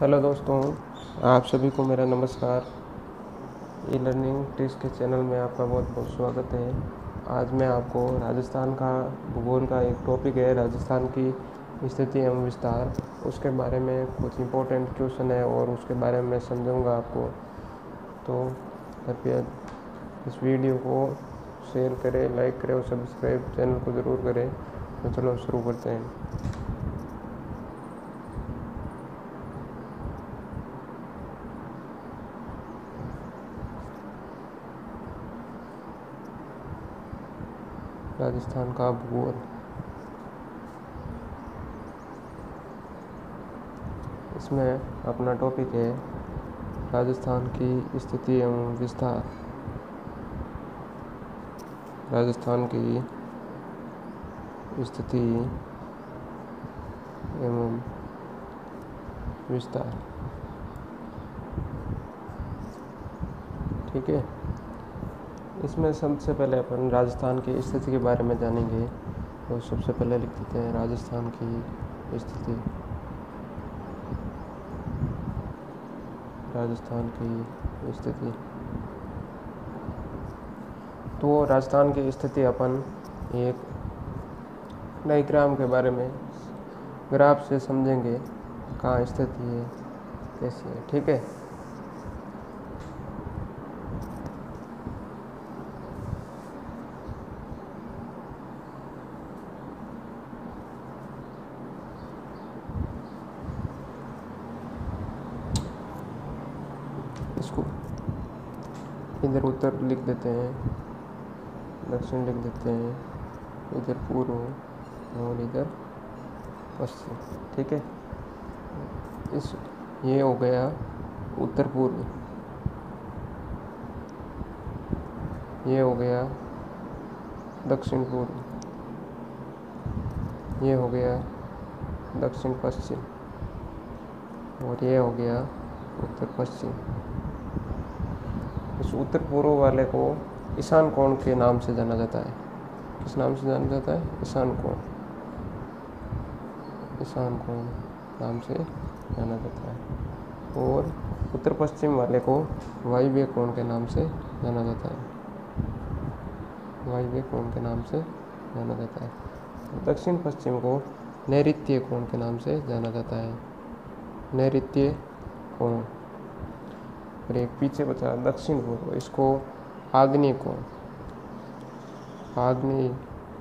Hello दोस्तों, आप सभी को मेरा नमस्कार। ई लर्निंग टिप्स के चैनल में आपका बहुत बहुत स्वागत है। आज मैं आपको राजस्थान का भूगोल का एक टॉपिक है, राजस्थान की स्थिति एवं विस्तार, उसके बारे में कुछ इम्पोर्टेंट क्वेश्चन है और उसके बारे में समझाऊंगा आपको। तो कृपया इस वीडियो को शेयर करें, लाइक करें और सब्सक्राइब चैनल को ज़रूर करें। तो चलो शुरू करते हैं। राजस्थान का भूगोल। इसमें अपना टॉपिक है राजस्थान की स्थिति एवं विस्तार। राजस्थान की स्थिति एवं विस्तार, ठीक है। इसमें सबसे पहले अपन राजस्थान की स्थिति के बारे में जानेंगे। तो सबसे पहले लिख देते हैं राजस्थान की स्थिति। राजस्थान की स्थिति। तो राजस्थान की स्थिति अपन एक डायग्राम के बारे में ग्राफ से समझेंगे, कहाँ स्थिति है, कैसी है, ठीक है। इसको इधर उत्तर लिख देते हैं, दक्षिण लिख देते हैं, इधर पूर्व और इधर पश्चिम, ठीक है। ये हो गया उत्तर पूर्व, ये हो गया दक्षिण पूर्व, ये हो गया दक्षिण पश्चिम और ये हो गया उत्तर पश्चिम। इस उत्तर पूर्व वाले को ईशान कोण के नाम से जाना जाता है। किस नाम से जाना जाता है? ईशान कोण। ईशान कोण नाम से जाना जाता है। और उत्तर पश्चिम वाले को वायव्य कोण के नाम से जाना जाता है। वायव्य कोण के नाम से जाना जाता है। दक्षिण पश्चिम को नैऋत्य कोण के नाम से जाना जाता है। नैऋत्य कोण। और एक पीछे बचा दक्षिण पूर्व, इसको आग्नेय कोण, आग्नेय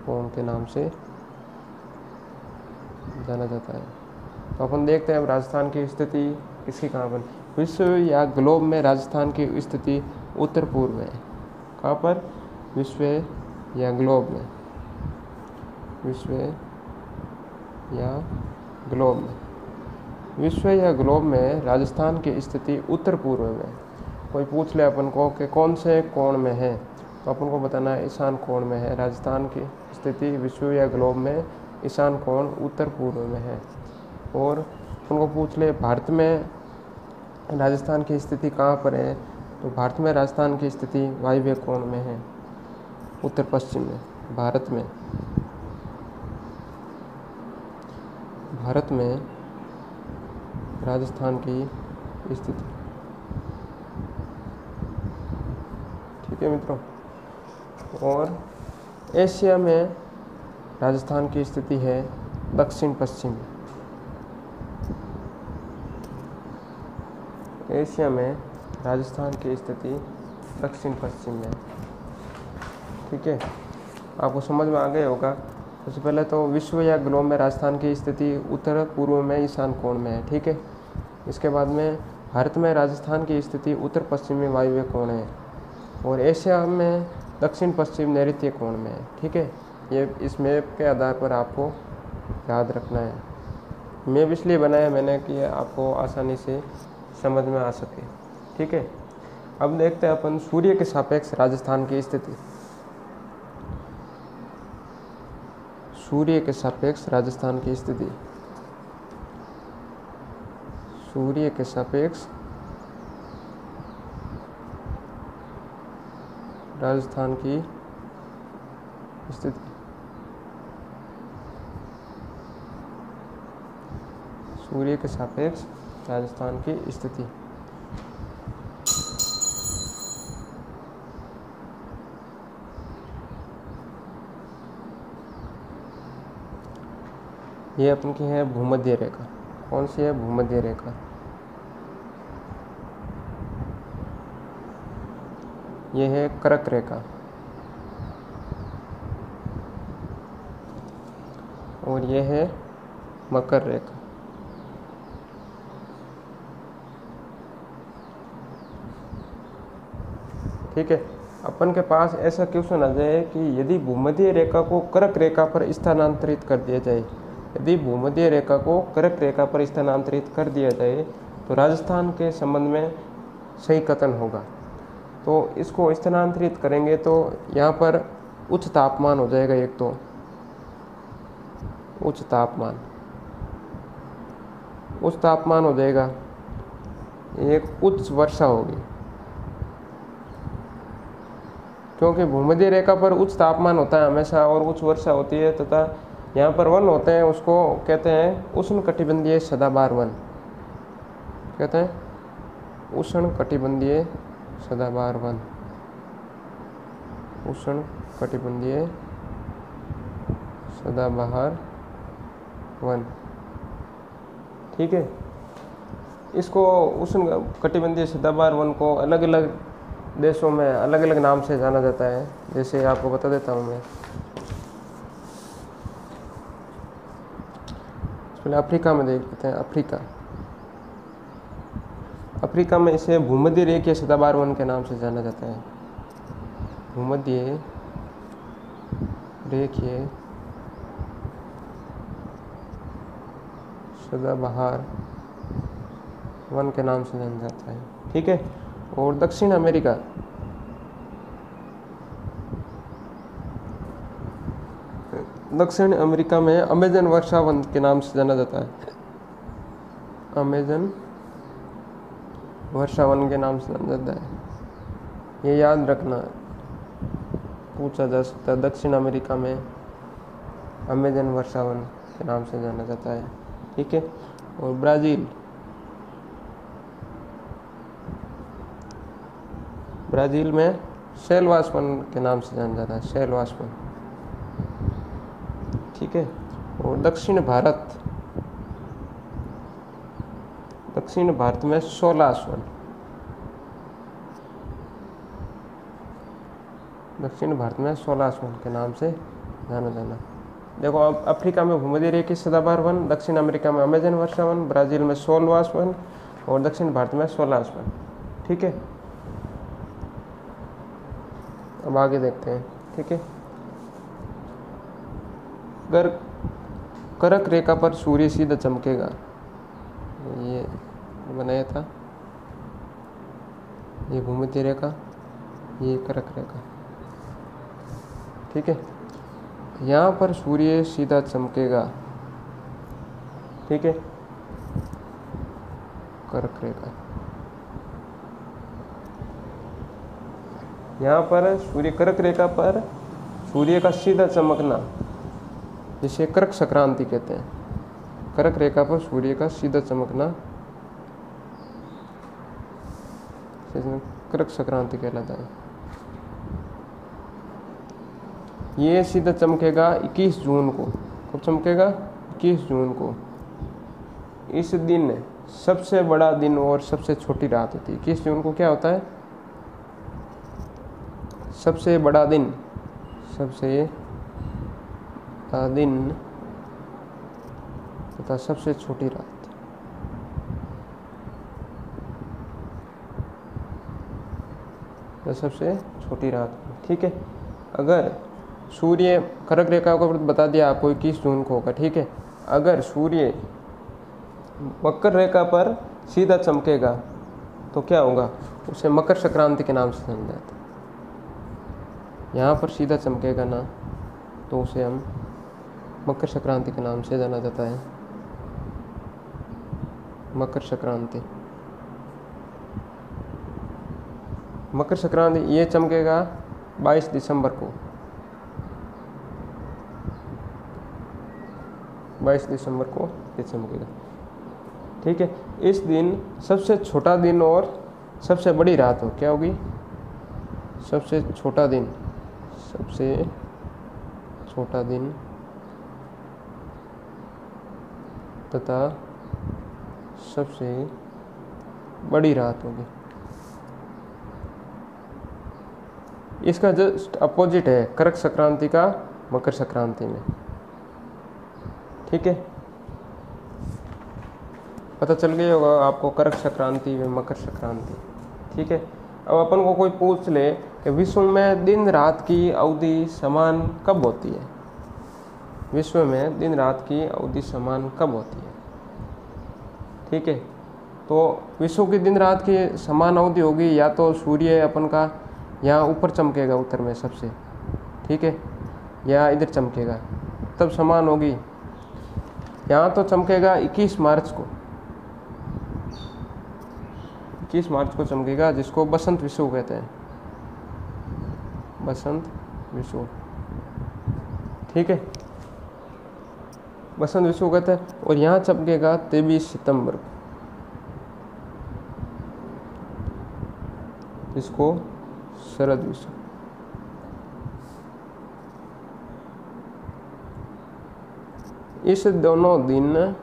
कोण के नाम से जाना जाता है। तो अपन देखते हैं अब राजस्थान की स्थिति किसकी कहाँ पर। विश्व या ग्लोब में राजस्थान की स्थिति उत्तर पूर्व है। कहाँ पर? विश्व या ग्लोब में। विश्व या ग्लोब में। विश्व या ग्लोब में राजस्थान की स्थिति उत्तर पूर्व में। कोई पूछ ले अपन को कि कौन से कोण में है, तो अपन को बताना है ईशान कोण में है। राजस्थान की स्थिति विश्व या ग्लोब में ईशान कोण उत्तर पूर्व में है। और अपन को पूछ ले भारत में राजस्थान की स्थिति कहाँ पर है, तो भारत में राजस्थान की स्थिति वायव्य कोण में है, उत्तर पश्चिम में। भारत में राजस्थान की स्थिति, ठीक है मित्रों। और एशिया में राजस्थान की स्थिति है दक्षिण पश्चिम। एशिया में राजस्थान की स्थिति दक्षिण पश्चिम में, ठीक है। आपको समझ में आ गया होगा। सबसे पहले तो विश्व या ग्लोब में राजस्थान की स्थिति उत्तर पूर्व में ईशान कोण में है, ठीक है। इसके बाद में भारत में राजस्थान की स्थिति उत्तर पश्चिम में वायव्य कोण है और एशिया में दक्षिण पश्चिम नैऋत्य कोण में है, ठीक है। ये इस मैप के आधार पर आपको याद रखना है। मैप इसलिए बनाया मैंने कि आपको आसानी से समझ में आ सके, ठीक है। अब देखते हैं अपन सूर्य के सापेक्ष राजस्थान की स्थिति। सूर्य के सापेक्ष राजस्थान की स्थिति। सूर्य के सापेक्ष राजस्थान की स्थिति। सूर्य के सापेक्ष राजस्थान की स्थिति। ये अपन की है भूमध्य रेखा। कौन सी है? भूमध्य रेखा। ये है कर्क रेखा और ये है मकर रेखा। ठीक है, अपन के पास ऐसा क्वेश्चन आ जाए कि यदि भूमध्य रेखा को कर्क रेखा पर स्थानांतरित कर दिया जाए, यदि भूमध्य रेखा को कर्क रेखा पर स्थानांतरित कर दिया जाए तो राजस्थान के संबंध में सही कथन होगा। तो इसको स्थानांतरित करेंगे तो यहाँ पर उच्च तापमान हो जाएगा, एक तो उच्च तापमान हो जाएगा, एक उच्च वर्षा होगी, क्योंकि भूमध्य रेखा पर उच्च तापमान होता है हमेशा और उच्च वर्षा होती है, तथा यहाँ पर वन होते हैं, उसको कहते हैं उष्णकटिबंधीय सदाबहार वन। कहते हैं उष्णकटिबंधीय सदाबहार वन, उष्णकटिबंधीय सदाबहार वन। ठीक है, इसको उष्णकटिबंधीय सदाबहार वन को अलग अलग देशों में अलग अलग नाम से जाना जाता है। जैसे आपको बता देता हूँ मैं, पहले अफ्रीका में देख लेते हैं। अफ्रीका में इसे भूमध्य रेखीय सदाबहार वन के नाम से जाना जाता है। भूमध्य रेखीय सदाबहार वन के नाम से जाना जाता है। ठीक है, और दक्षिण अमेरिका में अमेजन वर्षा वन के नाम से जाना जाता है। अमेजन वर्षा वन के नाम से जाना जाता है, ये याद रखना, पूछा जा सकता है। दक्षिण अमेरिका में अमेजन वर्षा वन के नाम से जाना जाता है। ठीक है, और ब्राज़ील में शैलवास वन के नाम से जाना जाता है, शैलवास वन। ठीक है, और दक्षिण भारत में सोलास वन, दक्षिण भारत में सोलास वन के नाम से जाना। देखो, अब अफ्रीका में भूमध्य रेखीय सदाबहार वन, दक्षिण अमेरिका में अमेजन वर्षा वन, ब्राज़ील में सोलवास वन और दक्षिण भारत में सोलास वन। ठीक है, अब आगे देखते हैं। ठीक है, अगर कर्क रेखा पर सूर्य सीधा चमकेगा, ये बनाया था, ये भूमध्य रेखा, ये कर्क रेखा। ठीक है, यहाँ पर सूर्य सीधा चमकेगा। ठीक है, कर्क रेखा, यहाँ पर सूर्य कर्क रेखा पर सूर्य का सीधा चमकना, जिसे कर्क संक्रांति कहते हैं। कर्क रेखा पर सूर्य का सीधा चमकना कर्क संक्रांति कहलाता है। ये सीधा चमकेगा 21 जून को। कब चमकेगा? 21 जून को। इस दिन सबसे बड़ा दिन और सबसे छोटी रात होती है। 21 जून को क्या होता है? सबसे बड़ा दिन तथा सबसे छोटी रात। सबसे छोटी रात। ठीक है, अगर सूर्य कर्क रेखा को बता दिया आपको 21 जून को होगा। ठीक है, अगर सूर्य मकर रेखा पर सीधा चमकेगा तो क्या होगा? उसे मकर संक्रांति के नाम से जाना जाता है। यहाँ पर सीधा चमकेगा ना तो उसे हम मकर संक्रांति के नाम से जाना जाता है। मकर संक्रांति। मकर संक्रांति ये चमकेगा 22 दिसंबर को। 22 दिसंबर को ये चमकेगा। ठीक है। इस दिन सबसे छोटा दिन और सबसे बड़ी रात हो, क्या होगी? सबसे छोटा दिन, सबसे छोटा दिन तथा सबसे बड़ी रात होगी। इसका जस्ट अपोजिट है करक संक्रांति का मकर संक्रांति में, ठीक है। पता चल गया होगा आपको करक संक्रांति में मकर संक्रांति, ठीक है। अब अपन को कोई पूछ ले कि विश्व में दिन रात की अवधि समान कब होती है? विश्व में दिन रात की अवधि समान कब होती है? ठीक है, तो विश्व की दिन रात की समान अवधि होगी या तो सूर्य अपन का यहाँ ऊपर चमकेगा उत्तर में सबसे, ठीक है, या इधर चमकेगा तब समान होगी। यहाँ तो चमकेगा 21 मार्च को, 21 मार्च को चमकेगा, जिसको बसंत विषुव कहते हैं, बसंत विषुव, ठीक है, बसंत विषुव कहते हैं। और यहाँ चमकेगा 23 सितंबर को, इसको शरद विषुव। इस दोनों दिन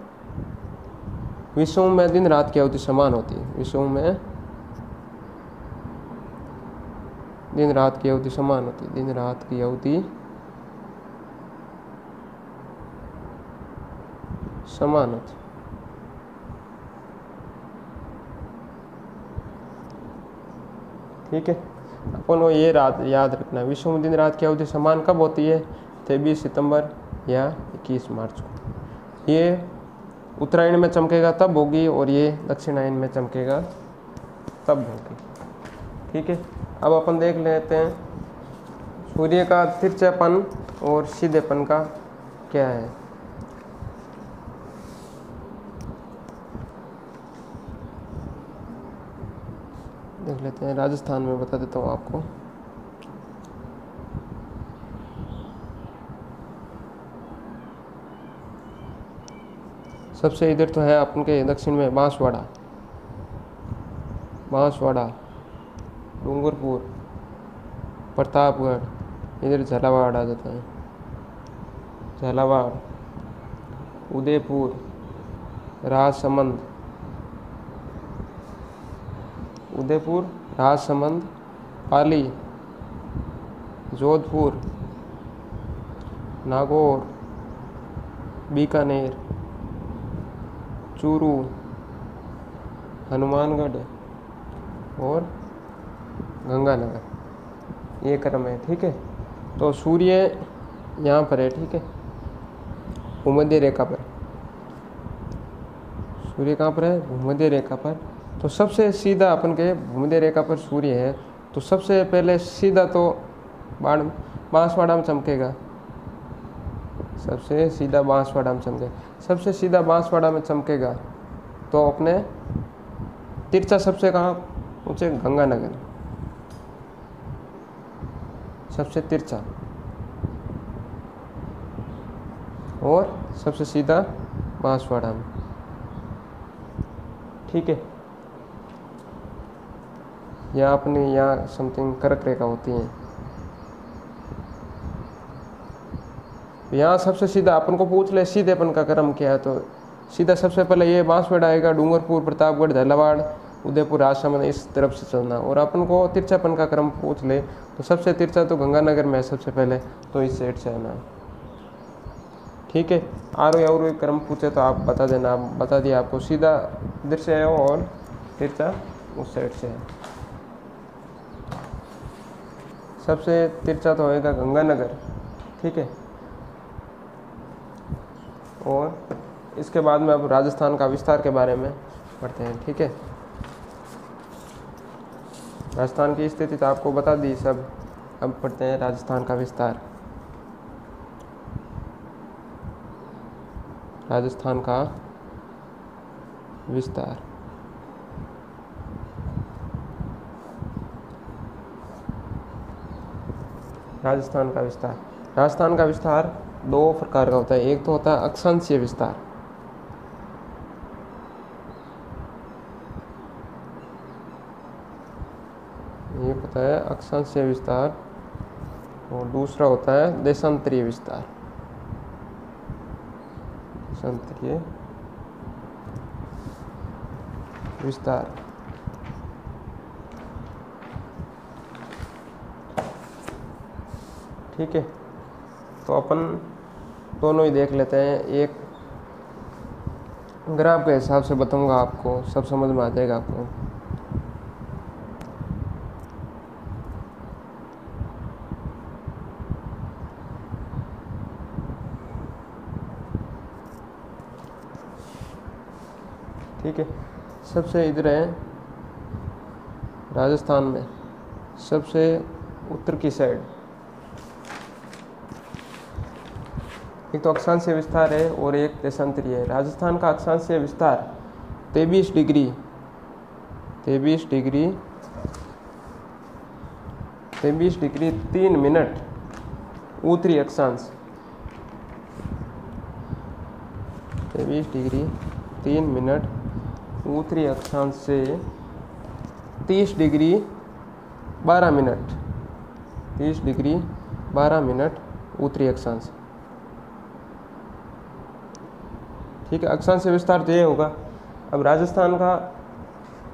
विश्व में दिन रात की अवधि समान होती है, विश्व में दिन रात की अवधि समान होती है, दिन रात की अवधि समान होती है। ठीक है, अपन को ये याद रखना है, विश्व में दिन रात की अवधि समान कब होती है? 23 सितंबर या 21 मार्च को। ये उत्तरायण में चमकेगा तब होगी और ये दक्षिणायन में चमकेगा तब होगी, ठीक है। अब अपन देख लेते हैं सूर्य का तिरछापन और सीधेपन का क्या है। देख लेते हैं, राजस्थान में बता देता हूँ आपको। सबसे इधर तो है अपन के दक्षिण में बांसवाड़ा, डूंगरपुर, प्रतापगढ़, इधर झालावाड़ आ जाता है, झालावाड़, उदयपुर, राजसमंद, पाली, जोधपुर, नागौर, बीकानेर, चूरू, हनुमानगढ़ और गंगानगर, ये क्रम है, ठीक है। तो सूर्य यहाँ पर है, ठीक है, भूमध्य रेखा पर। सूर्य कहाँ पर है? भूमध्य रेखा पर। तो सबसे सीधा अपन के भूमध्य रेखा पर सूर्य है, तो सबसे पहले सीधा तो बांसवाड़ा में चमकेगा, सबसे सीधा बांसवाड़ा में चमकेगा, सबसे सीधा बांसवाड़ा में चमकेगा। तो अपने तिरछा सबसे कहाँ ऊंचे? गंगानगर, सबसे तिरछा, और सबसे सीधा बांसवाड़ा में, ठीक है। या अपने यहाँ समथिंग कर्क रेखा होती है, यहाँ सबसे सीधा अपन को पूछ ले सीधेपन का क्रम क्या है, तो सीधा सबसे पहले ये बांसवाड़ा आएगा, डूंगरपुर, प्रतापगढ़, झालावाड़, उदयपुर, राजसमंद, इस तरफ से चलना। और अपन को तिरछापन का क्रम पूछ ले तो सबसे तिरछा तो गंगानगर में है सबसे पहले, तो इस साइड से आना है, ठीक है। और क्रम पूछे तो आप बता देना, आप बता दिया आपको, सीधा इधर से है और तिरछा उस साइड से है। सबसे तिरछा तो होएगा गंगानगर, ठीक है। और इसके बाद में अब राजस्थान का विस्तार के बारे में पढ़ते हैं, ठीक है। राजस्थान की स्थिति तो आपको बता दी सब, अब पढ़ते हैं राजस्थान का विस्तार। राजस्थान का विस्तार, राजस्थान का विस्तार। राजस्थान का विस्तार दो प्रकार का होता है, एक तो होता है अक्षांशीय विस्तार, एक होता है अक्षांशीय विस्तार और दूसरा होता है देशांतरीय विस्तार। देशांतरीय विस्तार। ठीक है, तो अपन दोनों ही देख लेते हैं। एक ग्राफ के हिसाब से बताऊंगा आपको, सब समझ में आ जाएगा आपको। ठीक है, सबसे इधर है राजस्थान में सबसे उत्तर की साइड एक तो अक्षांशीय विस्तार है और एक देशांतरीय है। राजस्थान का अक्षांशीय विस्तार 23 डिग्री 3 मिनट उत्तरी अक्षांश, 23 डिग्री 3 मिनट उत्तरी अक्षांश से 30 डिग्री 12 मिनट 30 डिग्री 12 मिनट उत्तरी अक्षांश। ठीक है, अक्षांशीय विस्तार तो ये होगा। अब राजस्थान का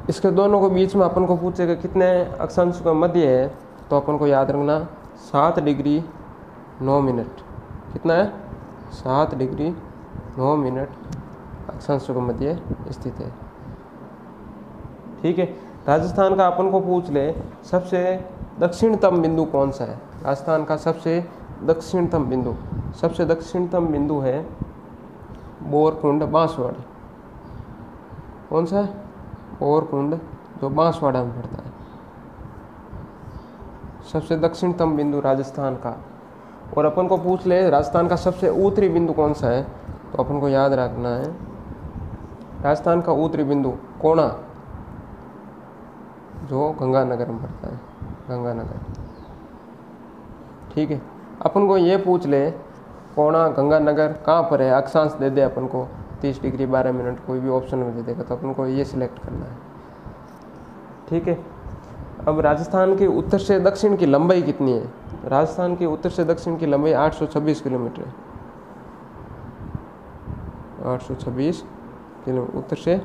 इसके दोनों को बीच में अपन को पूछेगा कितने अक्षांश का मध्य है, तो अपन को याद रखना 7 डिग्री 9 मिनट। कितना है? 7 डिग्री 9 मिनट अक्षांश का मध्य स्थित है। ठीक है, राजस्थान का अपन को पूछ ले सबसे दक्षिणतम बिंदु कौन सा है। राजस्थान का सबसे दक्षिणतम बिंदु है बोरकुंड बांसवाड़ा। कौन सा है? बोरकुंड, जो बांसवाड़ा में पड़ता है, सबसे दक्षिणतम बिंदु राजस्थान का। और अपन को पूछ ले राजस्थान का सबसे उत्तरी बिंदु कौन सा है, तो अपन को याद रखना है राजस्थान का उत्तरी बिंदु कोणा, जो गंगानगर में पड़ता है, गंगानगर। ठीक है, अपन को ये पूछ ले कोणा गंगानगर कहाँ पर है, अक्षांश दे दे अपन को 30 डिग्री 12 मिनट, कोई भी ऑप्शन में दे देगा, तो अपन को ये सिलेक्ट करना है। ठीक है, अब राजस्थान के उत्तर से दक्षिण की लंबाई कितनी है? राजस्थान के उत्तर से दक्षिण की लंबाई 826 किलोमीटर है। 826 किलोमीटर उत्तर से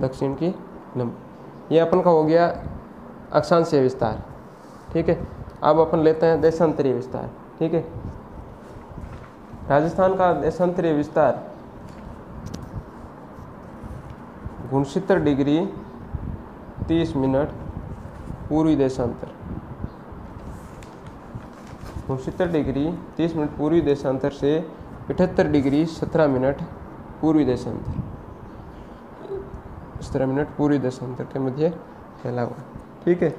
दक्षिण की लंबाई। ये अपन का हो गया अक्षांशीय विस्तार। ठीक है, अब अपन लेते हैं देशांतरीय विस्तार। ठीक है, राजस्थान का देशांतरीय विस्तार 69 डिग्री 30 मिनट पूर्वी देशांतर, 69 डिग्री 30 मिनट पूर्वी देशांतर से 78 डिग्री 17 मिनट पूर्वी देशांतर, 17 मिनट पूर्वी देशांतर के मध्य फैला हुआ। ठीक है,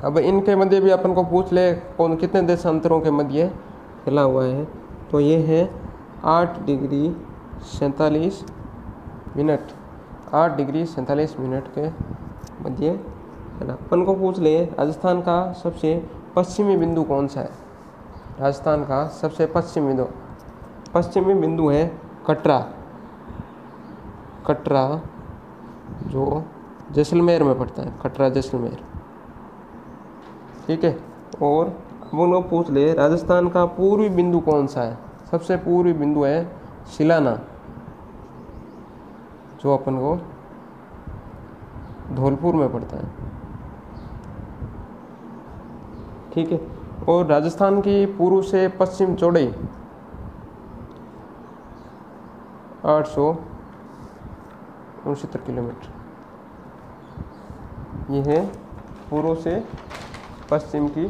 अब इनके मध्य भी अपन को पूछ ले कौन कितने देशांतरों के मध्य फैला हुआ है, तो ये है 8 डिग्री 47 मिनट, 8 डिग्री 47 मिनट के मध्य है ना। अपन को पूछ ले राजस्थान का सबसे पश्चिमी बिंदु कौन सा है। राजस्थान का सबसे पश्चिमी बिंदु है कटरा, जो जैसलमेर में पड़ता है, कटरा जैसलमेर। ठीक है, और अब उन्होंने पूछ ले राजस्थान का पूर्वी बिंदु कौन सा है। सबसे पूर्वी बिंदु है सिलाना, जो अपन को धौलपुर में पड़ता है। ठीक है, और राजस्थान की पूर्व से पश्चिम चौड़ाई 869 किलोमीटर। ये है पूर्व से पश्चिम की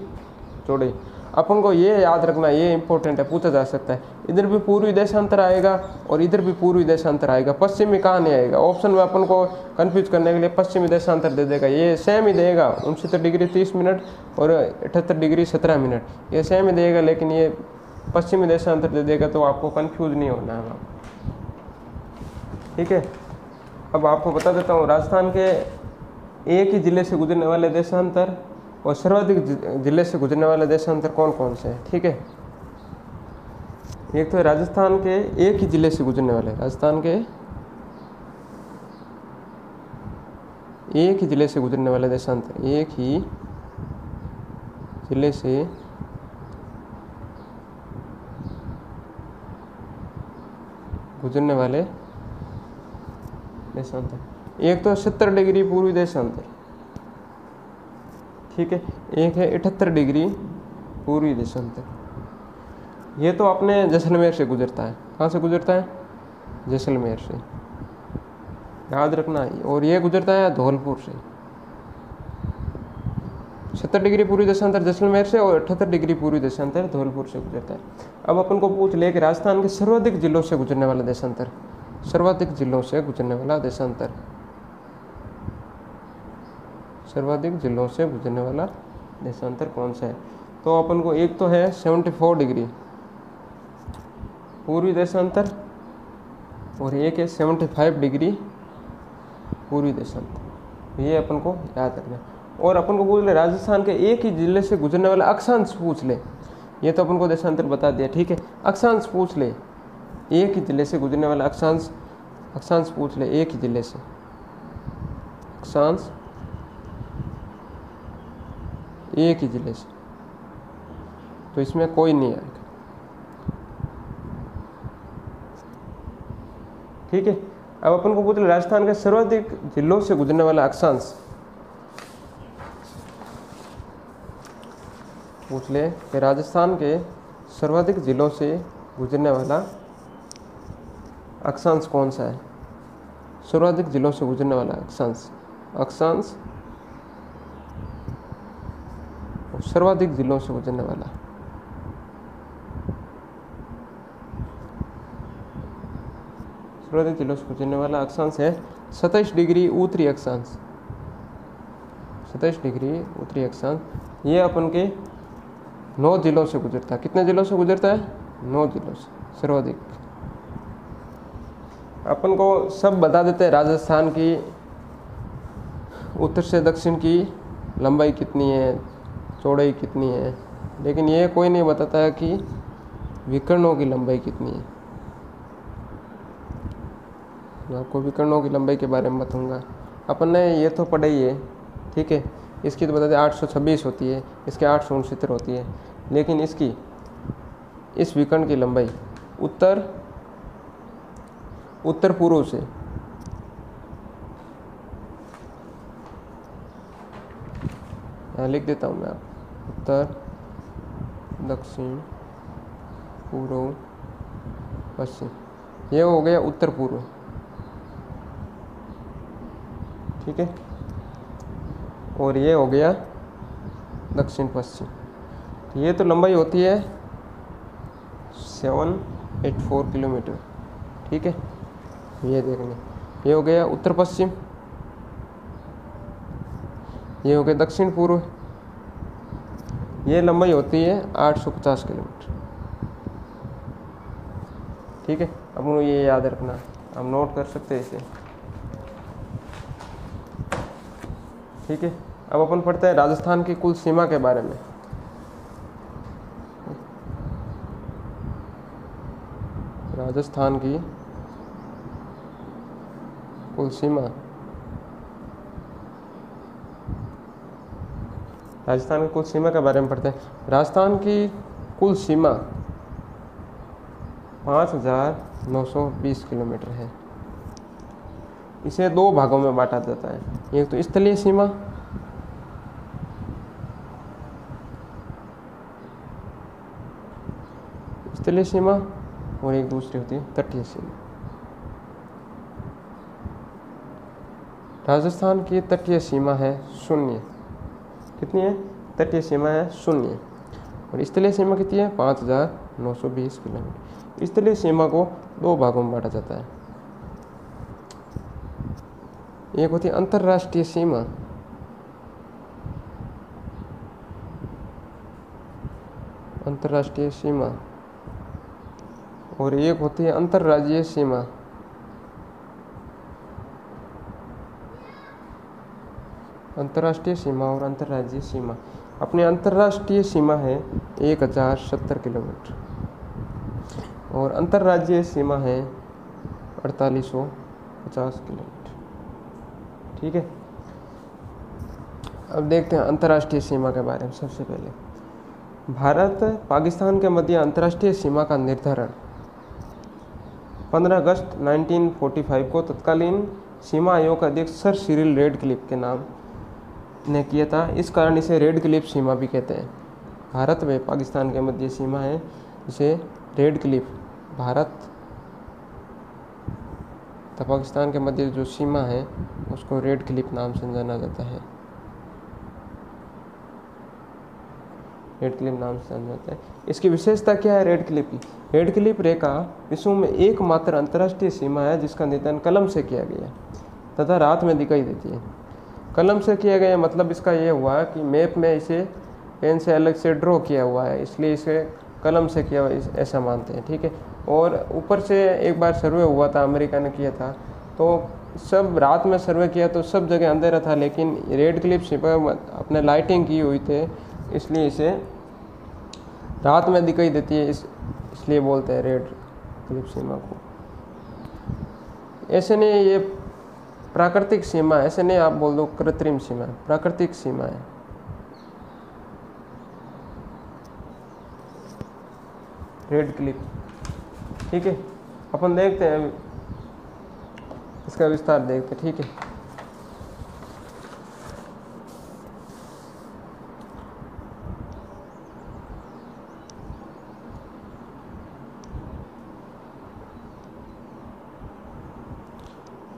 चौड़ाई। अपन को ये याद रखना, ये इंपॉर्टेंट है, पूछा जा सकता है। इधर भी पूर्वी देशांतर आएगा और इधर भी पूर्वी देशांतर आएगा, पश्चिमी कहाँ नहीं आएगा। ऑप्शन में अपन को कंफ्यूज करने के लिए पश्चिमी देशांतर दे देगा, ये सेम ही देगा 69 डिग्री 30 मिनट और 78 डिग्री 17 मिनट, ये सेम ही देगा, लेकिन ये पश्चिमी देशांतर दे देगा, तो आपको कन्फ्यूज नहीं होना है। ठीक है, अब आपको बता देता हूँ राजस्थान के एक ही जिले से गुजरने वाले देशांतर और सर्वाधिक जिले से गुजरने वाले देशांतर कौन कौन से हैं। ठीक है, एक तो है राजस्थान के एक ही जिले से गुजरने वाले, राजस्थान के एक ही जिले से गुजरने वाले देशांतर, एक ही जिले से गुजरने वाले देशांतर। एक तो 70 डिग्री पूर्वी देशांतर, ठीक है, एक है 78 डिग्री पूर्वी देशांतर। ये तो अपने जैसलमेर से गुजरता है। कहाँ से गुजरता है? जैसलमेर से, याद रखना। और ये गुजरता है धौलपुर से। 70 डिग्री पूर्वी देशांतर जैसलमेर से और 78 डिग्री पूर्वी देशांतर धौलपुर से गुजरता है। अब अपन को पूछ ले कि राजस्थान के सर्वाधिक जिलों से गुजरने वाला देशांतर, सर्वाधिक जिलों से गुजरने वाला देशांतर, सर्वाधिक जिलों से गुजरने वाला देशांतर कौन सा है? तो अपन को एक तो है 74 डिग्री पूर्वी देशांतर और एक है 75 डिग्री पूर्वी देशांतर। ये अपन को याद रखना है। और अपन को पूछ ले राजस्थान के एक ही जिले से गुजरने वाला अक्षांश पूछ ले। ये तो अपन को देशांतर बता दिया, ठीक है। अक्षांश पूछ ले, एक ही जिले से गुजरने वाला अक्षांश, अक्षांश पूछ ले एक ही जिले से, अक्षांश एक ही जिले से, तो इसमें कोई नहीं आएगा, ठीक है। अब अपन को पूछ ले राजस्थान के सर्वाधिक जिलों से गुजरने वाला अक्षांश पूछ ले कि राजस्थान के सर्वाधिक जिलों से गुजरने वाला अक्षांश कौन सा है? सर्वाधिक जिलों से गुजरने वाला अक्षांश, अक्षांश सर्वाधिक जिलों से गुजरने वाला, सर्वाधिक जिलों से गुजरने वाला अक्षांश है 27 डिग्री उत्तरी अक्षांश, 27 डिग्री उत्तरी अक्षांश। ये अपन के 9 जिलों से गुजरता है। कितने जिलों से गुजरता है? 9 जिलों से सर्वाधिक। अपन को सब बता देते हैं राजस्थान की उत्तर से दक्षिण की लंबाई कितनी है, चौड़ाई कितनी है, लेकिन ये कोई नहीं बताता है कि विकर्णों की लंबाई कितनी है। मैं आपको विकर्णों की लंबाई के बारे में बताऊंगा। अपन ने ये तो पढ़ा ही है, ठीक है। इसकी तो बताते 826 होती है, इसके 869 होती है, लेकिन इसकी इस विकर्ण की लंबाई उत्तर उत्तर पूर्व से यहाँ लिख देता हूँ मैं आप, उत्तर दक्षिण पूर्व पश्चिम, ये हो गया उत्तर पूर्व, ठीक है। और ये हो गया दक्षिण पश्चिम। ये तो लंबाई होती है 784 किलोमीटर, ठीक है। ये देखने, ये हो गया उत्तर पश्चिम, ये हो गया दक्षिण पूर्व, ये लंबाई होती है 850 किलोमीटर, ठीक है। अब ये याद रखना, हम नोट कर सकते हैं इसे, ठीक है। अब अपन पढ़ते हैं राजस्थान की कुल सीमा के बारे में। राजस्थान की कुल सीमा, राजस्थान की कुल सीमा के बारे में पढ़ते हैं। राजस्थान की कुल सीमा 5920 किलोमीटर है। इसे 2 भागों में बांटा जाता है, एक तो स्थलीय सीमा, स्थलीय सीमा, और एक दूसरी होती है तटीय सीमा। राजस्थान की तटीय सीमा है 0, कितनी है? तटीय सीमा है 0, और स्थलीय सीमा कितनी है? 5920 किलोमीटर। स्थलीय सीमा को 2 भागों में बांटा जाता है, एक होती है अंतर्राष्ट्रीय सीमा, अंतर्राष्ट्रीय सीमा, और एक होती है अंतर्राज्यीय सीमा। अंतर्राष्ट्रीय सीमा और अंतर्राज्यीय सीमा। अपनी अंतर्राष्ट्रीय सीमा है 1070 किलोमीटर और अंतर्राज्यीय सीमा है 4850 किलोमीटर, ठीक है। अब देखते हैं अंतर्राष्ट्रीय सीमा के बारे में। सबसे पहले भारत पाकिस्तान के मध्य अंतर्राष्ट्रीय सीमा का निर्धारण 15 अगस्त 1945 को तत्कालीन सीमा आयोग का अध्यक्ष सर सिरिल रेडक्लिफ के नाम ने किया था। इस कारण इसे रेडक्लिफ सीमा भी कहते हैं। भारत व पाकिस्तान के मध्य सीमा है, इसे रेडक्लिफ, भारत तथा पाकिस्तान के मध्य जो सीमा है उसको रेडक्लिफ नाम से जाना जाता है। रेडक्लिफ नाम से जाना जाता है। इसकी विशेषता क्या है रेडक्लिफ की? रेडक्लिफ रेखा विश्व में एकमात्र अंतर्राष्ट्रीय सीमा है जिसका निर्धारण कलम से किया गया तथा रात में दिखाई देती है। कलम से किया गया मतलब इसका ये हुआ कि मैप में इसे पेन से अलग से ड्रॉ किया हुआ है, इसलिए इसे कलम से किया हुआ ऐसा मानते हैं, ठीक है। और ऊपर से एक बार सर्वे हुआ था, अमेरिका ने किया था, तो सब रात में सर्वे किया तो सब जगह अंधेरा था, लेकिन रेडक्लिफ सीमा अपने लाइटिंग की हुई थे, इसलिए इसे रात में दिखाई देती है, इसलिए बोलते हैं रेडक्लिफ सीमा को। ऐसे नहीं ये प्राकृतिक सीमा है, ऐसे नहीं आप बोल दो कृत्रिम सीमा है, प्राकृतिक सीमा है। रेडक्लिफ, ठीक है। अपन देखते हैं इसका विस्तार देखते हैं, ठीक है।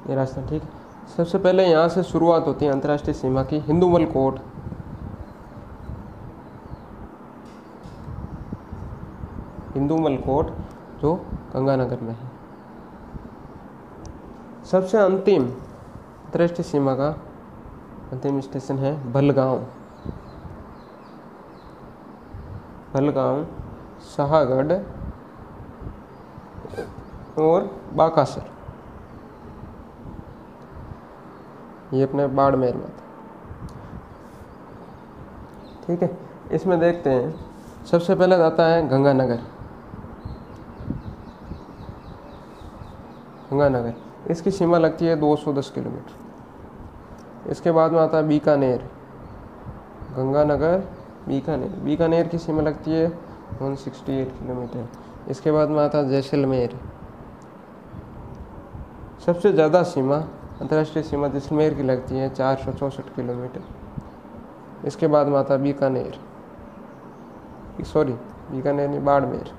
ये रास्ता, ठीक है। सबसे पहले यहाँ से शुरुआत होती है अंतर्राष्ट्रीय सीमा की। हिंदुमल कोट, हिंदुमल कोट जो गंगानगर में है। सबसे अंतिम अंतर्राष्ट्रीय सीमा का अंतिम स्टेशन है भलगांव, भलगांव, शाहगढ़ और बाकासर, ये अपने बाड़मेर में था, ठीक है। इसमें देखते हैं सबसे पहले आता है गंगानगर, गंगानगर, इसकी सीमा लगती है 210 किलोमीटर। इसके बाद में आता है बीकानेर, गंगानगर बीकानेर, बीकानेर की सीमा लगती है 168 किलोमीटर। इसके बाद में आता है जैसलमेर, सबसे ज़्यादा सीमा अंतर्राष्ट्रीय सीमा जैसलमेर की लगती है 464 किलोमीटर। इसके बाद में आता है बीकानेर, बीकानेर नहीं, बाड़मेर,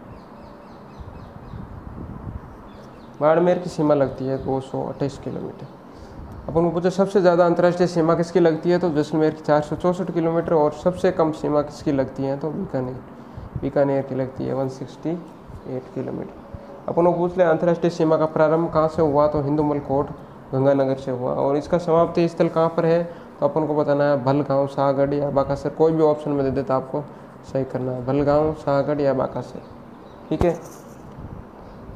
बाड़मेर की सीमा लगती है 228 किलोमीटर। अपन को पूछे सबसे ज़्यादा अंतर्राष्ट्रीय सीमा किसकी लगती है, तो जैसलमेर की 464 किलोमीटर, और सबसे कम सीमा किसकी लगती है, तो बीकानेर, बीकानेर की लगती है 168 किलोमीटर। अपन को पूछ ले अंतर्राष्ट्रीय सीमा का प्रारंभ कहाँ से हुआ, तो हिंदुमल कोट गंगानगर से हुआ, और इसका समाप्ति स्थल कहाँ पर है, तो अपन को बताना है भलगांव, शाहगढ़ या बाकासर। कोई भी ऑप्शन में दे देता आपको सही करना है, भलगांव, शाहगढ़ या बाकासर, ठीक है।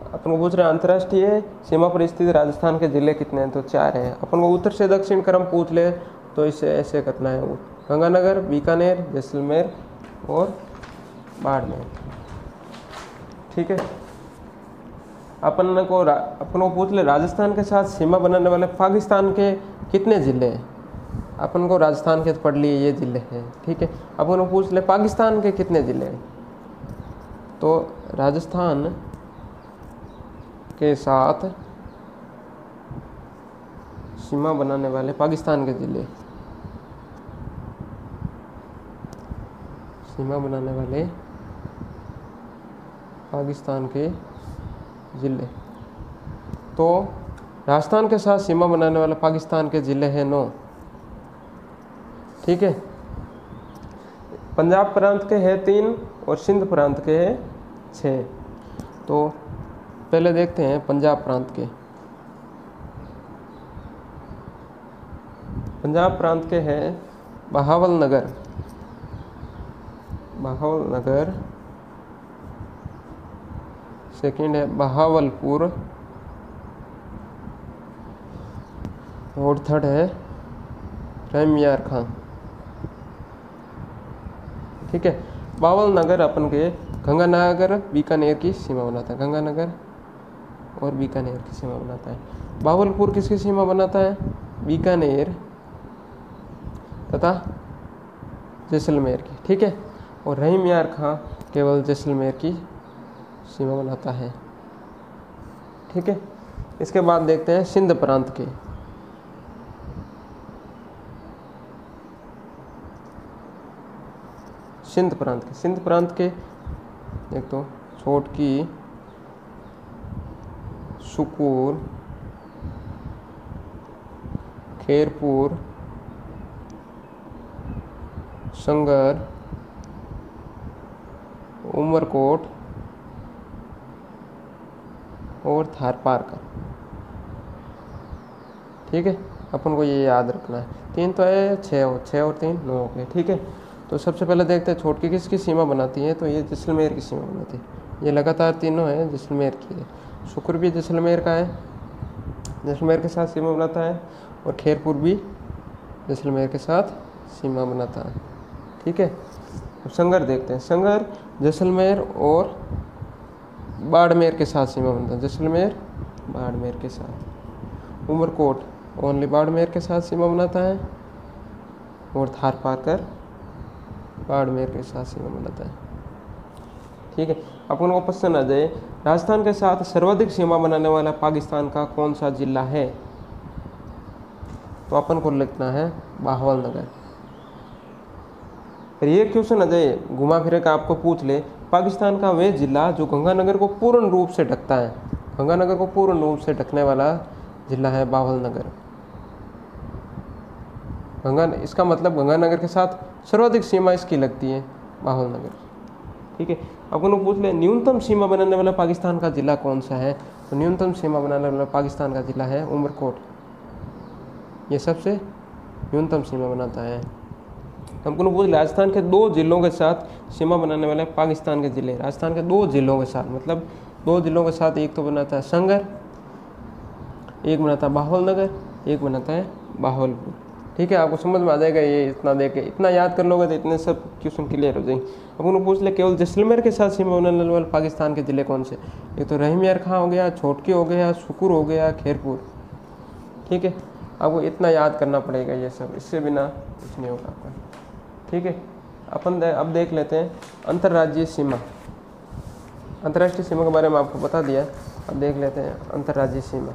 अपन को पूछ रहे हैं अंतर्राष्ट्रीय सीमा पर स्थित राजस्थान के जिले कितने हैं, तो 4 हैं। अपन को उत्तर से दक्षिण क्रम पूछ ले तो इसे ऐसे करना है, गंगानगर, बीकानेर, जैसलमेर और बाड़मेर, ठीक है। अपन को पूछ ले राजस्थान के साथ सीमा बनाने वाले पाकिस्तान के कितने ज़िले हैं। अपन को राजस्थान के पढ़ लिए ये ज़िले हैं, ठीक है। अपन को पूछ ले पाकिस्तान के कितने ज़िले हैं, तो राजस्थान के साथ सीमा बनाने वाले पाकिस्तान के ज़िले, सीमा बनाने वाले पाकिस्तान के ज़िले, तो राजस्थान के साथ सीमा बनाने वाले पाकिस्तान के ज़िले हैं 9, ठीक है। पंजाब प्रांत के हैं 3 और सिंध प्रांत के हैं 6। तो पहले देखते हैं पंजाब प्रांत के। पंजाब प्रांत के हैं बहावलनगर, बहावलनगर, सेकंड है बहावलपुर, और थर्ड है रैमियार खां, ठीक है। बहावलनगर अपन के गंगानगर बीकानेर की सीमा बनाता है, गंगानगर और बीकानेर की सीमा बनाता है। बहावलपुर किसकी सीमा बनाता है, बीकानेर तथा जैसलमेर की, ठीक है। और रहीम यार खां केवल जैसलमेर की सीमा बनाता है। ठीक है, इसके बाद देखते हैं सिंध प्रांत के। सिंध प्रांत के एक तो छोटकी, सुकूर, खेरपुर, संगर, उमरकोट और थारपारकर। ठीक है, अपन को ये याद रखना है। 3 तो है, 6 और 3 9 हो गए। ठीक है, तो सबसे पहले देखते हैं छोटकी किसकी सीमा बनाती है, तो ये जैसलमेर की सीमा बनाती है। ये लगातार तीनों है जैसलमेर की है। शुक्र भी जैसलमेर का है, जैसलमेर के साथ सीमा बनाता है, और खेरपुर भी जैसलमेर के साथ सीमा बनाता है। ठीक है, अब संगर देखते हैं। संगर जैसलमेर और बाड़मेर के साथ सीमा बनाता है, जैसलमेर बाड़मेर के साथ। उमरकोट ओनली बाड़मेर के साथ सीमा बनाता है, और थारपारकर बाड़मेर के साथ सीमा बनाता है। ठीक है, अपन को क्वेश्चन आ जाए, राजस्थान के साथ सर्वाधिक सीमा बनाने वाला पाकिस्तान का कौन सा जिला है, तो अपन को लिखना है बाहवल नगर। फिर ये क्वेश्चन आ जाए, घुमा फिरे का आपको पूछ ले, पाकिस्तान का वह जिला जो गंगानगर को पूर्ण रूप से ढकता है, गंगानगर को पूर्ण रूप से ढकने वाला जिला है बाहवल नगर। इसका मतलब गंगानगर के साथ सर्वाधिक सीमा इसकी लगती है बाहवल नगर। ठीक है, अपन को पूछ ले, न्यूनतम सीमा बनाने वाला पाकिस्तान का जिला कौन सा है, तो न्यूनतम सीमा बनाने वाला पाकिस्तान का जिला है उमरकोट। ये सबसे न्यूनतम सीमा बनाता है। हमको पूछ ले, राजस्थान के 2 जिलों के साथ सीमा बनाने वाले पाकिस्तान के जिले, राजस्थान के 2 जिलों के साथ, मतलब 2 जिलों के साथ एक तो बनाता है संगर, एक बनाता है बाहवल नगर, एक बनाता है बाहवलपुर। ठीक है, आपको समझ में आ जाएगा। ये इतना देके इतना याद कर लोगे तो इतने सब क्वेश्चन क्लियर हो जाएंगे। अब उनको पूछ ले, केवल जैसलमेर के साथ सीमा बनाने वाले पाकिस्तान के ज़िले कौन से, एक तो रहीम यार खां हो गया, छोटकी हो गया, शुक्र हो गया, खेरपुर। ठीक है, आपको इतना याद करना पड़ेगा ये सब, इससे बिना कुछ नहीं होगा आपका। ठीक है, अपन अब देख लेते हैं अंतर्राज्यीय सीमा। अंतर्राष्ट्रीय सीमा के बारे में आपको बता दिया, अब देख लेते हैं अंतर्राज्यीय सीमा।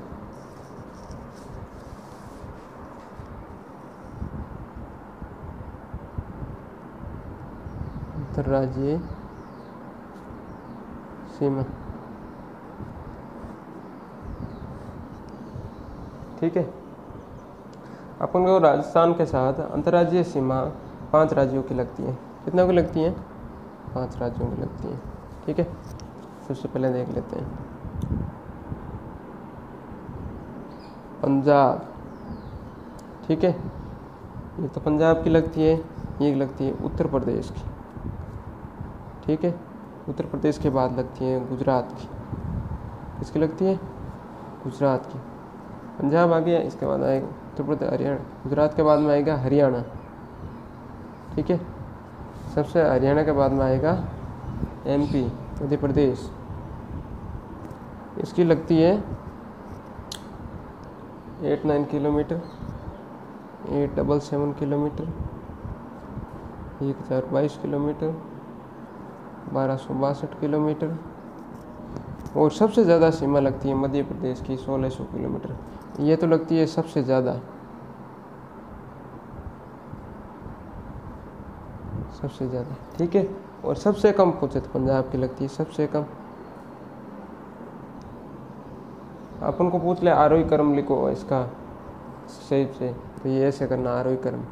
अंतर्राज्यीय सीमा। ठीक है, अपन को राजस्थान के साथ अंतर्राज्यीय सीमा 5 राज्यों की लगती है। कितने की लगती है? 5 राज्यों की लगती है। ठीक है, सबसे पहले देख लेते हैं पंजाब। ठीक है, ये तो पंजाब की लगती है, ये लगती है उत्तर प्रदेश की। ठीक है, उत्तर प्रदेश के बाद लगती है गुजरात की। किसकी लगती है? गुजरात की। पंजाब आ गया, इसके बाद आएगा उत्तर प्रदेश, हरियाणा। गुजरात के बाद में आएगा हरियाणा। ठीक है, सबसे हरियाणा के बाद में आएगा MP मध्य प्रदेश। इसकी लगती है 89 किलोमीटर, 877 किलोमीटर, 1022 किलोमीटर, 1262 किलोमीटर। और सबसे ज़्यादा सीमा लगती है मध्य प्रदेश की 1600 किलोमीटर। ये तो लगती है सबसे ज़्यादा, सबसे ज़्यादा। ठीक है, और सबसे कम पूछे तो पंजाब की लगती है सबसे कम। अपन को पूछ ले आरोही क्रम लिखो इसका सही से, तो ये ऐसे करना आरोही क्रम।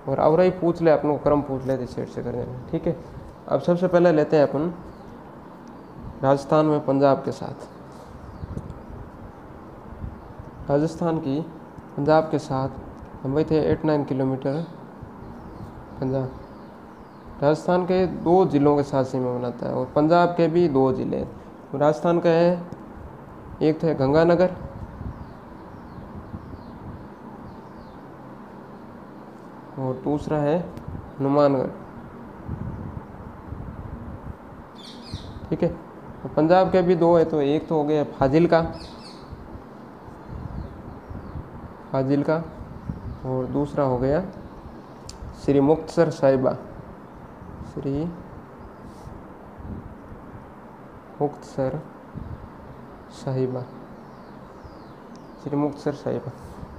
और अवराही पूछ ले, अपन को क्रम पूछ ले तो सेट से कर देना। ठीक है, अब सबसे पहले लेते हैं अपन राजस्थान में पंजाब के साथ। राजस्थान की पंजाब के साथ लंबाई थे 89 किलोमीटर। पंजाब राजस्थान के 2 जिलों के साथ सीमा बनाता है, और पंजाब के भी 2 जिले। तो राजस्थान का है, एक तो है गंगानगर, और दूसरा है हनुमानगढ़। ठीक है, तो पंजाब के भी 2 है, तो एक तो हो गया फाजिल्का, और दूसरा हो गया श्री मुक्तसर साहिबा, श्री मुक्तसर साहिबा, श्री मुक्तसर साहिबा।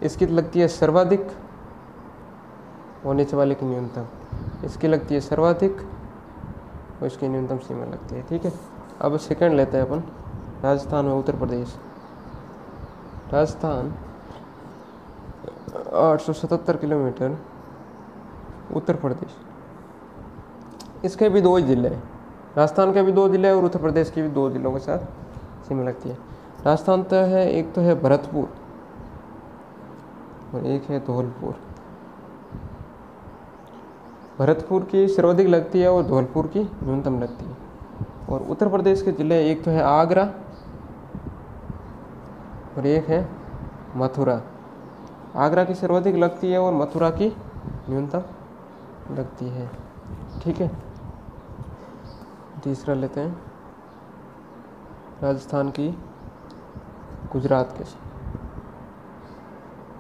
इसकी लगती है सर्वाधिक और नीचे वाले की न्यूनतम। इसकी लगती है सर्वाधिक और इसकी न्यूनतम सीमा लगती है। ठीक है, अब सेकंड लेते हैं अपन, राजस्थान और उत्तर प्रदेश। राजस्थान 877 किलोमीटर, उत्तर प्रदेश इसके भी 2 ही जिले हैं। राजस्थान के भी 2 जिले और उत्तर प्रदेश के भी 2 जिलों के साथ सीमा लगती है। राजस्थान तो है, एक तो है भरतपुर और एक है धौलपुर। भरतपुर की सर्वाधिक लगती है और धौलपुर की न्यूनतम लगती है। और उत्तर प्रदेश के जिले एक तो है आगरा और एक है मथुरा। आगरा की सर्वाधिक लगती है और मथुरा की न्यूनतम लगती है। ठीक है, तीसरा लेते हैं राजस्थान की गुजरात के साथ।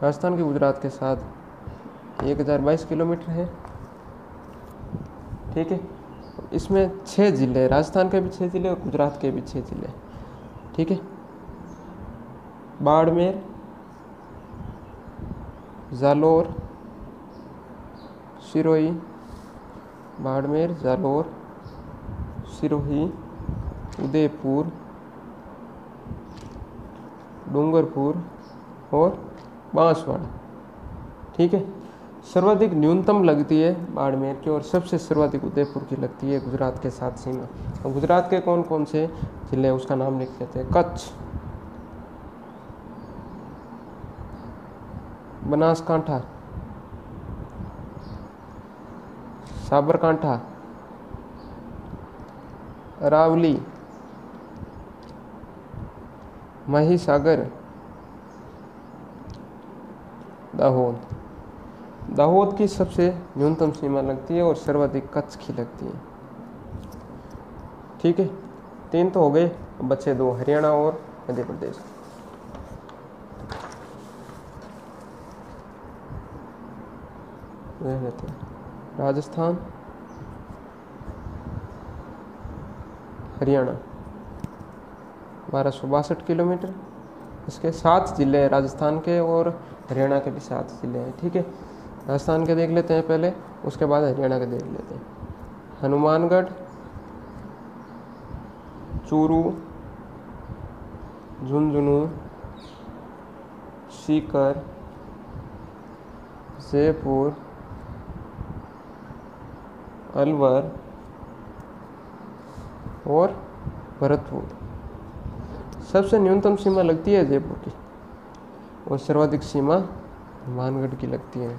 राजस्थान की गुजरात के साथ 1022 किलोमीटर है। ठीक है, इसमें 6 जिले, राजस्थान के भी 6 जिले और गुजरात के भी 6 जिले। ठीक है, बाड़मेर, जालोर, सिरोही, बाड़मेर, जालोर, सिरोही, उदयपुर, डूंगरपुर और बांसवाड़ा। ठीक है, सर्वाधिक न्यूनतम लगती है बाड़मेर की और सबसे सर्वाधिक उदयपुर की लगती है गुजरात के साथ सीमा। और गुजरात के कौन कौन से जिले उसका नाम लिख लेते हैं। कच्छ, बनासकांठा, साबरकांठा, अरावली, महिसागर, दाहोद। दाहोद की सबसे न्यूनतम सीमा लगती है और सर्वाधिक कच्छ की लगती है। ठीक है, 3 तो हो गए, अब बचे 2, हरियाणा और मध्य प्रदेश। राजस्थान, हरियाणा 1262 किलोमीटर। इसके 7 जिले हैं राजस्थान के और हरियाणा के भी 7 जिले हैं। ठीक है, राजस्थान के देख लेते हैं पहले, उसके बाद हरियाणा के देख लेते हैं। हनुमानगढ़, चूरू, झुंझुनू, सीकर, जयपुर, अलवर और भरतपुर। सबसे न्यूनतम सीमा लगती है जयपुर की और सर्वाधिक सीमा हनुमानगढ़ की लगती है।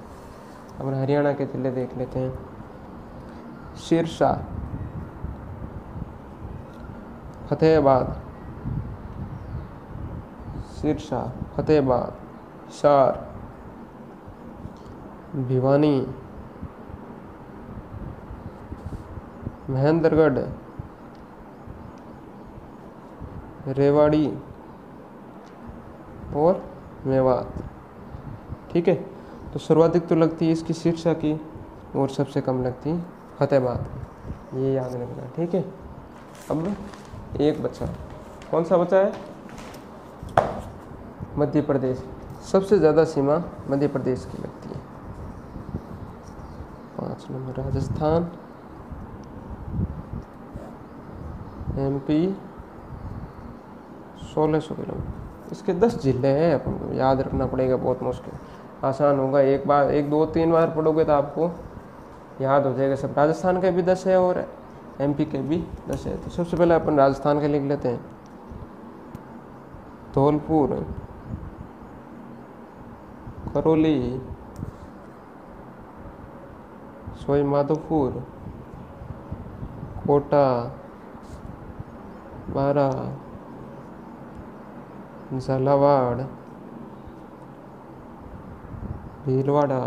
अब हरियाणा के जिले देख लेते हैं। सिरसा, फतेहाबाद, सिरसा, फतेहाबाद, हिसार, भिवानी, महेंद्रगढ़, रेवाड़ी और मेवात। ठीक है, तो सर्वाधिक तो लगती है इसकी सिरसा की और सबसे कम लगती है फतेहाबाद की, ये याद रखना। ठीक है, अब एक बचा, कौन सा बचा है? मध्य प्रदेश। सबसे ज़्यादा सीमा मध्य प्रदेश की लगती है। 5 नंबर राजस्थान, MP 1600 किलोमीटर। इसके 10 जिले हैं, अपन को याद रखना पड़ेगा, बहुत मुश्किल, आसान होगा। एक बार 1 2 3 बार पढ़ोगे तो आपको याद हो जाएगा सब। राजस्थान के भी 10 है और MP के भी 10 है। तो सबसे पहले अपन राजस्थान के लिख लेते हैं। धौलपुर, करौली, सवाई माधोपुर, कोटा, बारा, झालावाड़, भीलवाड़ा,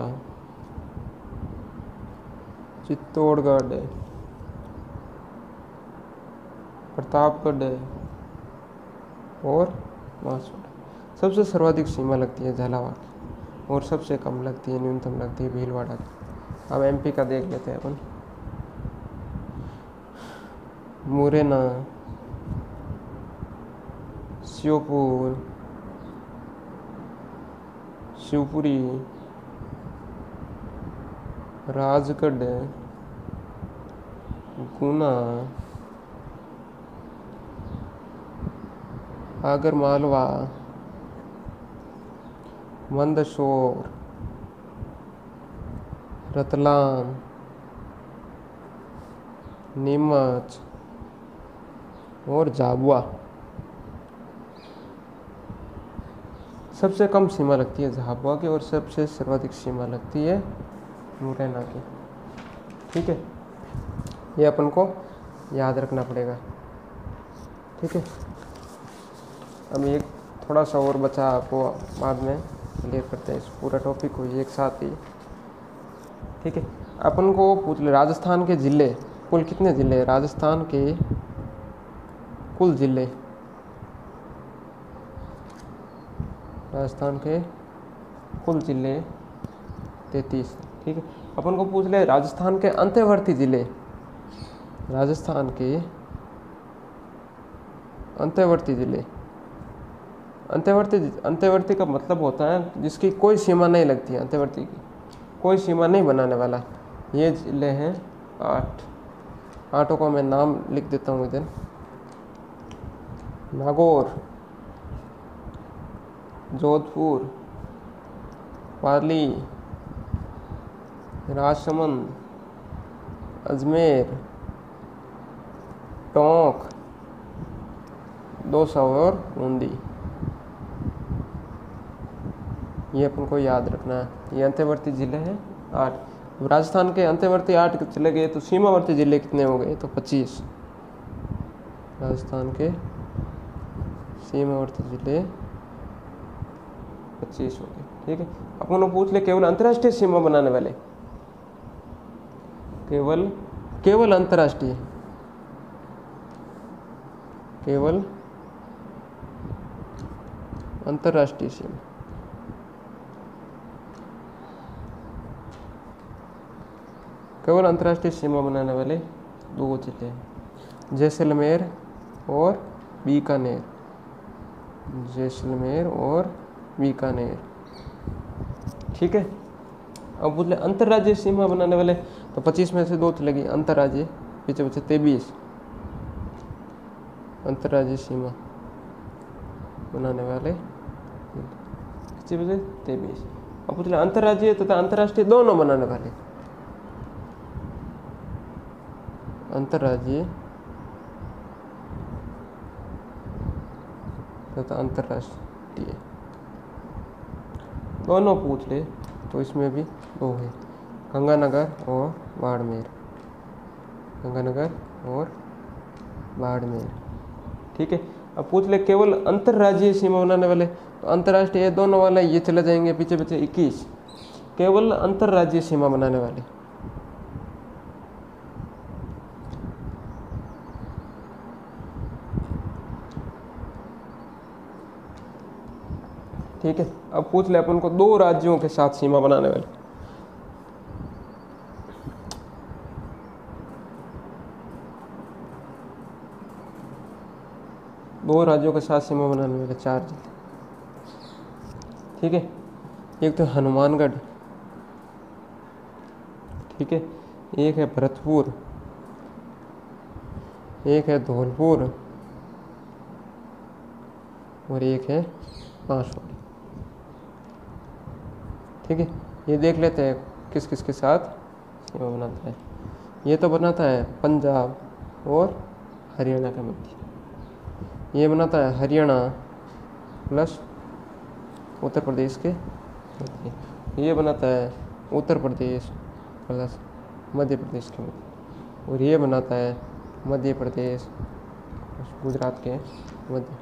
चित्तौड़गढ़, प्रतापगढ़ और बांसवाड़ा। सबसे सर्वाधिक सीमा लगती है झालावाड़। और सबसे कम लगती है, न्यूनतम लगती है भीलवाड़ा की। अब एमपी का देख लेते हैं अपन। मुरैना, श्योपुर, शिवपुरी, राजगढ़, गुना, आगर मालवा, मंदसौर, रतलाम, नीमच और झाबुआ। सबसे कम सीमा लगती है झाबुआ की और सबसे सर्वाधिक सीमा लगती है मुरैना की। ठीक है, ये अपन को याद रखना पड़ेगा। ठीक है, अब एक थोड़ा सा और बचा, आपको बाद में क्लियर करते हैं इस पूरा टॉपिक को एक साथ ही। ठीक है, अपन को पूछ ले राजस्थान के ज़िले कुल कितने ज़िले हैं? राजस्थान के कुल ज़िले, राजस्थान के कुल ज़िले 33। ठीक है, अपन को पूछ ले राजस्थान के अंतर्वर्ती ज़िले, राजस्थान के अंतर्वर्ती ज़िले। अंतर्वर्ती का मतलब होता है जिसकी कोई सीमा नहीं लगती है, अंतर्वर्ती की कोई सीमा नहीं बनाने वाला। ये ज़िले हैं 8। 8 को मैं नाम लिख देता हूँ इधर। नागौर, जोधपुर, पाली, राजसमंद, अजमेर, टोंक, दौसा और बूंदी। ये अपन को याद रखना है। ये अंतर्वर्ती ज़िले हैं 8। राजस्थान के अंतर्वर्ती 8 चले गए तो सीमावर्ती ज़िले कितने हो गए? तो 25। राजस्थान के सीमावर्ती ज़िले 25 हो गए। ठीक है, अपन को पूछ ले केवल अंतर्राष्ट्रीय सीमा बनाने वाले, केवल अंतर्राष्ट्रीय, केवल अंतर्राष्ट्रीय सीमा। केवल अंतर्राष्ट्रीय सीमा बनाने वाले 2 जिले हैं, जैसलमेर और बीकानेर। जैसलमेर और बीकानेर। ठीक है, अब बोले अंतर्राज्यीय सीमा बनाने वाले, तो 25 में से 2 चलेगी अंतर्राज्यीय, पीछे बचे 23 अंतर्राज्यीय सीमा बनाने वाले, पीछे बचे 23। अब बोले अंतर्राज्यीय तथा अंतर्राष्ट्रीय दोनों बनाने वाले, अंतर्राज्यीय तथा अंतर्राष्ट्रीय दोनों पूछ ले तो इसमें भी 2 है, गंगानगर और बाड़मेर। गंगानगर और बाड़मेर। ठीक है, अब पूछ ले केवल अंतर्राज्यीय सीमा बनाने वाले, तो अंतर्राष्ट्रीय दोनों वाले ये चले जाएंगे, पीछे बचे 21 केवल अंतर्राज्यीय सीमा बनाने वाले। ठीक है, अब पूछ ले अपन को 2 राज्यों के साथ सीमा बनाने वाले। दो राज्यों के साथ सीमा बनाने वाले 4 जिले। ठीक है, एक तो हनुमानगढ़, ठीक है, एक है भरतपुर, एक है धौलपुर और एक है बांसवाड़ा। ठीक है, ये देख लेते हैं किस किस के साथ सीमा बनाता है। ये तो बनाता है पंजाब और हरियाणा के मध्य। ये बनाता है हरियाणा प्लस उत्तर प्रदेश के मध्य। ये बनाता है उत्तर प्रदेश प्लस मध्य प्रदेश के मध्य। और ये बनाता है मध्य प्रदेश गुजरात के मध्य।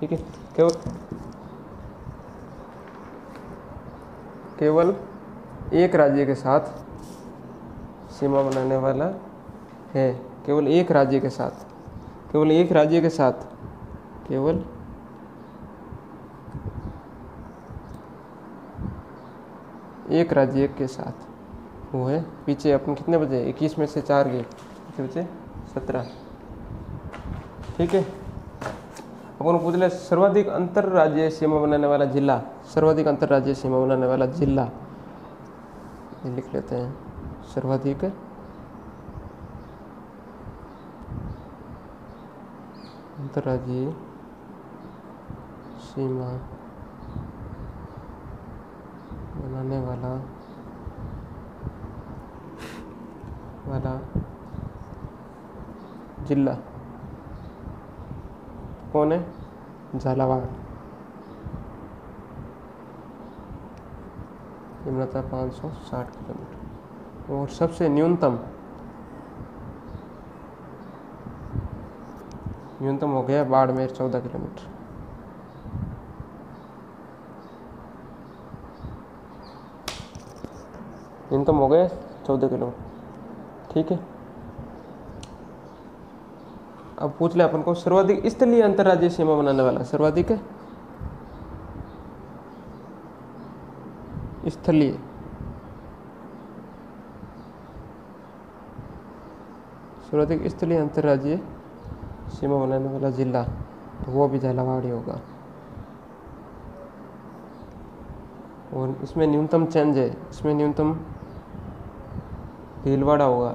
ठीक है, केवल एक राज्य के साथ सीमा बनाने वाला है, केवल एक राज्य के साथ, केवल एक राज्य के साथ, केवल एक राज्य के साथ, वो है पीछे अपन कितने बजे, 21 में से 4 गए, कितने बचे, 17। ठीक है, अपन को पूछ ले सर्वाधिक अंतर्राज्यीय सीमा बनाने वाला जिला, सर्वाधिक अंतर्राज्यीय सीमा बनाने वाला जिला, ये लिख लेते हैं, सर्वाधिक अंतर्राज्यीय सीमा बनाने वाला जिला कौन है, झालावाड़। यमुना था 560 किलोमीटर। और सबसे न्यूनतम हो गया बाड़मेर 14 किलोमीटर। न्यूनतम हो गए 14 किलोमीटर। ठीक है, अब पूछ ले अपन को सर्वाधिक स्थलीय अंतर्राज्यीय सीमा बनाने वाला, सर्वाधिक स्थलीय अंतर्राज्यीय सीमा बनाने वाला जिला, तो वो भी झालावाड़ ही होगा। और इसमें न्यूनतम चेंज है, इसमें न्यूनतम भीलवाड़ा होगा।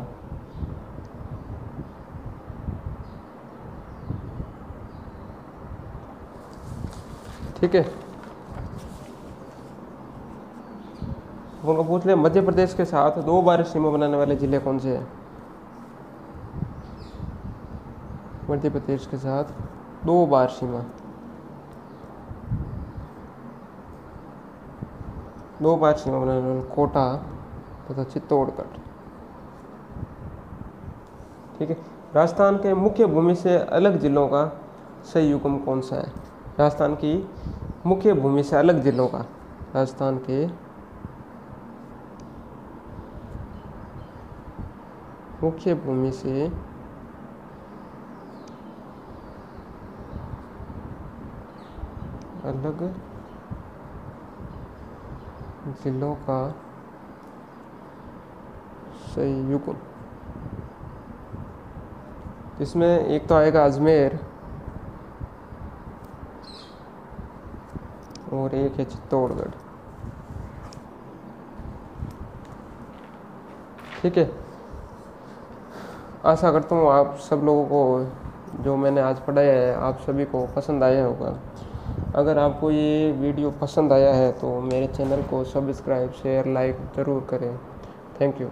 ठीक है, उनको पूछ ले मध्य प्रदेश के साथ 2 बार सीमा बनाने वाले जिले कौन से हैं। मध्य प्रदेश के साथ 2 बार सीमा, 2 बार सीमा बनाने वाले कोटा तथा चित्तौड़गढ़। ठीक है, राजस्थान के मुख्य भूमि से अलग जिलों का सही युग्म कौन सा है। राजस्थान की मुख्य भूमि से अलग जिलों का, राजस्थान के मुख्य भूमि से अलग जिलों का सही युग्म, इसमें एक तो आएगा अजमेर और एक है चित्तौड़गढ़। ठीक है, आशा करता हूँ आप सब लोगों को जो मैंने आज पढ़ाया है आप सभी को पसंद आया होगा। अगर आपको ये वीडियो पसंद आया है तो मेरे चैनल को सब्सक्राइब, शेयर, लाइक ज़रूर करें। Thank you.